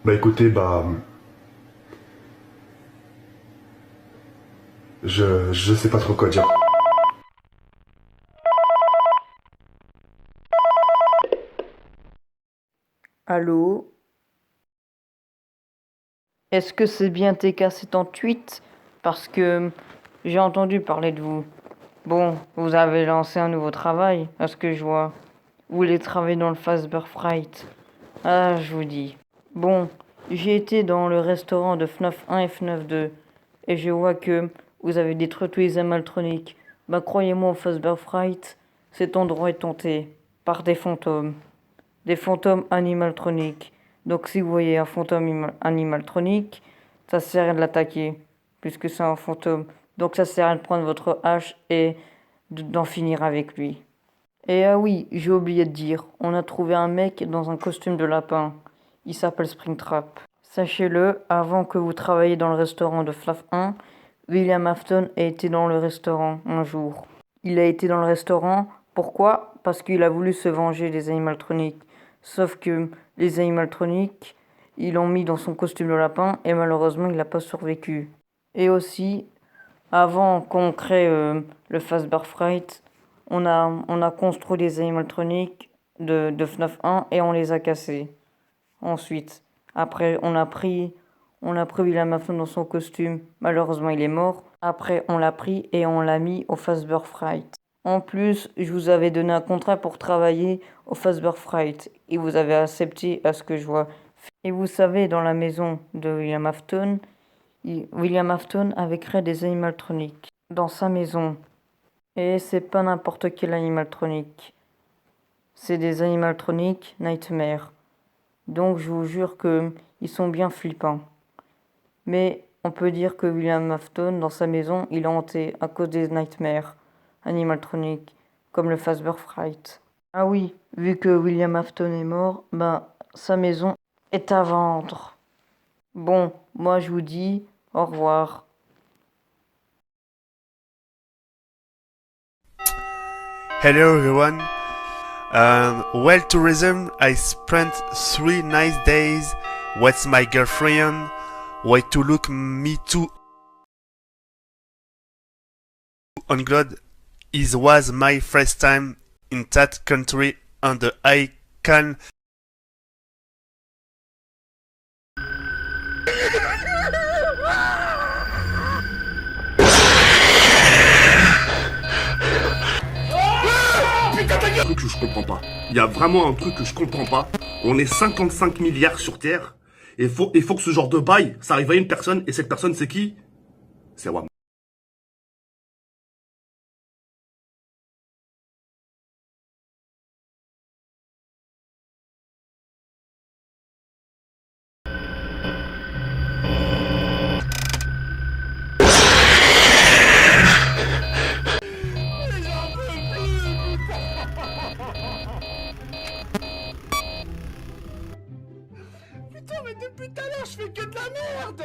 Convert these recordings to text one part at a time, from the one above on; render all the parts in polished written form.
Bah écoutez, je sais pas trop quoi dire. Allô? Est-ce que c'est bien TK78? Parce que j'ai entendu parler de vous. Bon, vous avez lancé un nouveau travail, à ce que je vois. Vous voulez travailler dans le Fazbear Fright. Ah, je vous dis. Bon, j'ai été dans le restaurant de FNAF 1 et FNAF 2, et je vois que vous avez détruit tous les animatroniques. Bah croyez-moi, au Fazbear Fright, cet endroit est hanté par des fantômes. Des fantômes animaltroniques. Donc si vous voyez un fantôme animaltronique, ça sert à rien de l'attaquer, puisque c'est un fantôme. Donc ça sert à rien de prendre votre hache et d'en finir avec lui. Et ah oui, j'ai oublié de dire, on a trouvé un mec dans un costume de lapin. Il s'appelle Springtrap. Sachez-le, avant que vous travailliez dans le restaurant de Flaf 1, William Afton a été dans le restaurant un jour. Il a été dans le restaurant, pourquoi? Parce qu'il a voulu se venger des animatroniques. Sauf que les animatroniques, ils l'ont mis dans son costume de lapin et malheureusement il n'a pas survécu. Et aussi, avant qu'on crée le Fazbear Fright, on a construit des animatroniques de FNAF 1 et on les a cassés. Ensuite, après, on a pris William Afton dans son costume. Malheureusement, il est mort. Après, on l'a pris et on l'a mis au Fazbear Fright. En plus, je vous avais donné un contrat pour travailler au Fazbear Fright et vous avez accepté à ce que je vois. Et vous savez, dans la maison de William Afton, William Afton avait créé des animatroniques dans sa maison. Et c'est pas n'importe quel animatronique. C'est des animatroniques Nightmare. Donc je vous jure que ils sont bien flippants. Mais on peut dire que William Afton, dans sa maison, il est hanté à cause des Nightmares animatroniques, comme le Fazbear Fright. Ah oui, vu que William Afton est mort, ben sa maison est à vendre. Bon, moi je vous dis au revoir. Hello everyone. Well, tourism. I spent 3 nice days with my girlfriend. Way to look me too on God. It was my first time in that country, and I can. Truc que je comprends pas. Il y a vraiment un truc que je comprends pas. On est 55 milliards sur Terre. Et il faut que ce genre de bail, ça arrive à une personne. Et cette personne, c'est qui? C'est Wam. Putain, mais depuis tout à l'heure, je fais que de la merde.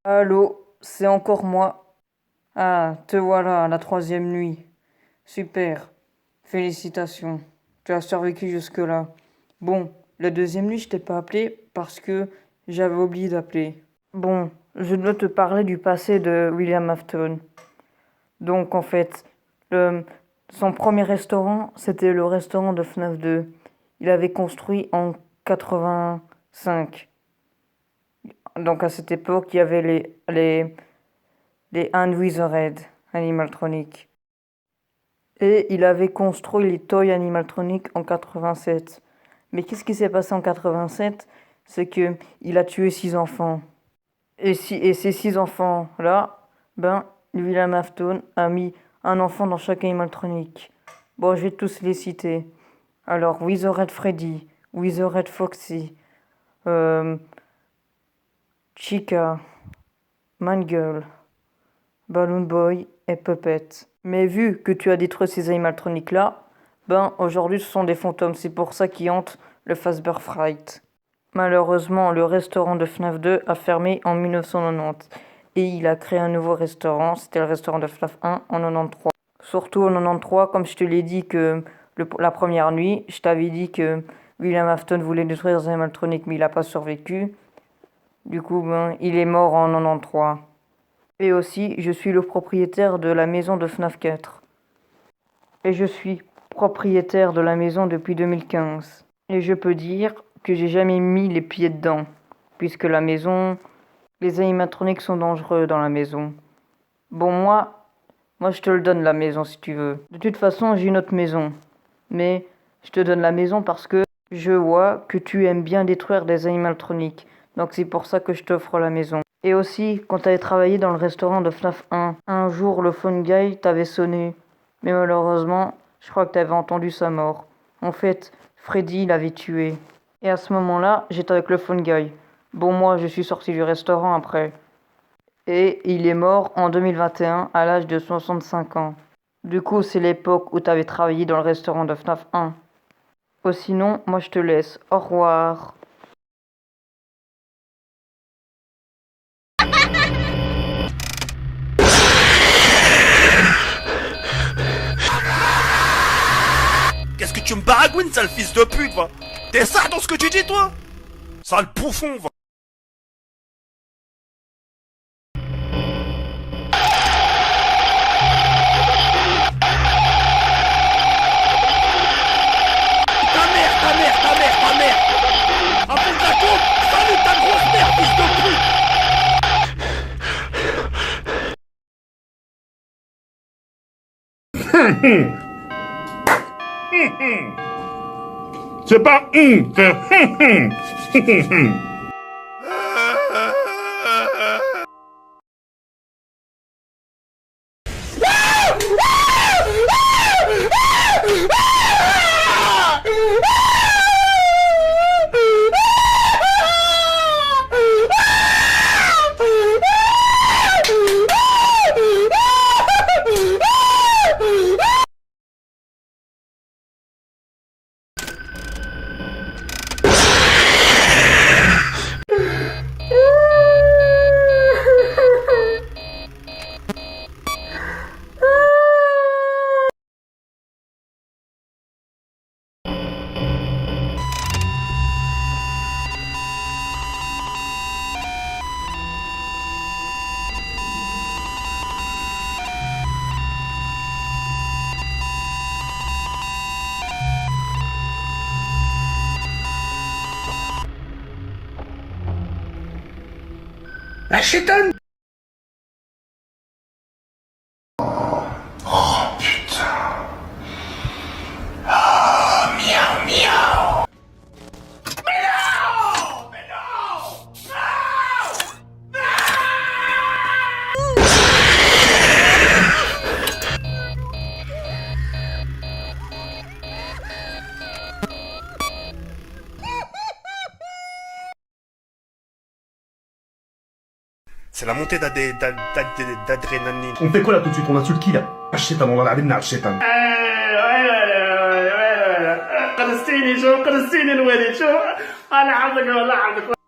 Allô, c'est encore moi. Ah, te voilà, la troisième nuit. Super. Félicitations. Tu as survécu jusque-là. Bon, la deuxième nuit, je t'ai pas appelé parce que j'avais oublié d'appeler. Bon, je dois te parler du passé de William Afton. Donc, en fait, le- son premier restaurant, c'était le restaurant de FNAF 2. Il avait construit en 85. Donc, à cette époque, il y avait les Hand Wizard animatroniques. Et il avait construit les Toy Animatronics en 87. Mais qu'est-ce qui s'est passé en 87? C'est que il a tué 6 enfants. Et ces 6 enfants-là, ben, William Afton a mis un enfant dans chaque animatronique. Bon, je vais tous les citer. Alors, Wizard Freddy, Wizard Foxy, euh, Chica, Mangirl, Balloon Boy et Puppet. Mais vu que tu as détruit ces animatroniques-là, ben aujourd'hui ce sont des fantômes, c'est pour ça qu'ils hantent le Fazbear Fright. Malheureusement, le restaurant de FNAF 2 a fermé en 1990 et il a créé un nouveau restaurant, c'était le restaurant de FNAF 1 en 93. Surtout en 93, comme je te l'ai dit que la première nuit, je t'avais dit que William Afton voulait détruire les animatroniques mais il n'a pas survécu. Du coup, ben, il est mort en 93. Et aussi, je suis le propriétaire de la maison de FNAF 4. Et je suis propriétaire de la maison depuis 2015. Et je peux dire que j'ai jamais mis les pieds dedans, puisque la maison, les animatroniques sont dangereux dans la maison. Bon, moi je te le donne la maison si tu veux. De toute façon, j'ai une autre maison. Mais je te donne la maison parce que je vois que tu aimes bien détruire des animatroniques. Donc c'est pour ça que je t'offre la maison. Et aussi, quand t'avais travaillé dans le restaurant de FNAF 1, un jour le phone guy t'avait sonné. Mais malheureusement, je crois que t'avais entendu sa mort. En fait, Freddy l'avait tué. Et à ce moment-là, j'étais avec le phone guy. Bon, moi, je suis sorti du restaurant après. Et il est mort en 2021 à l'âge de 65 ans. Du coup, c'est l'époque où t'avais travaillé dans le restaurant de FNAF 1. Oh, sinon, moi je te laisse. Au revoir. Qu'est-ce que tu me baragouines, sale fils de pute, va? T'es ça dans ce que tu dis, toi? Sale bouffon, va. Ta mère! Après ta coupe, salut ta grosse mère, fils de pute! C'est pas c'est La chétane. C'est la montée d'adrénaline. On fait quoi là tout de suite? On insulte qui là? Chétan, on va la chétan. قدستيني شو قدستيني الولد شو انا عبدك والله عبدك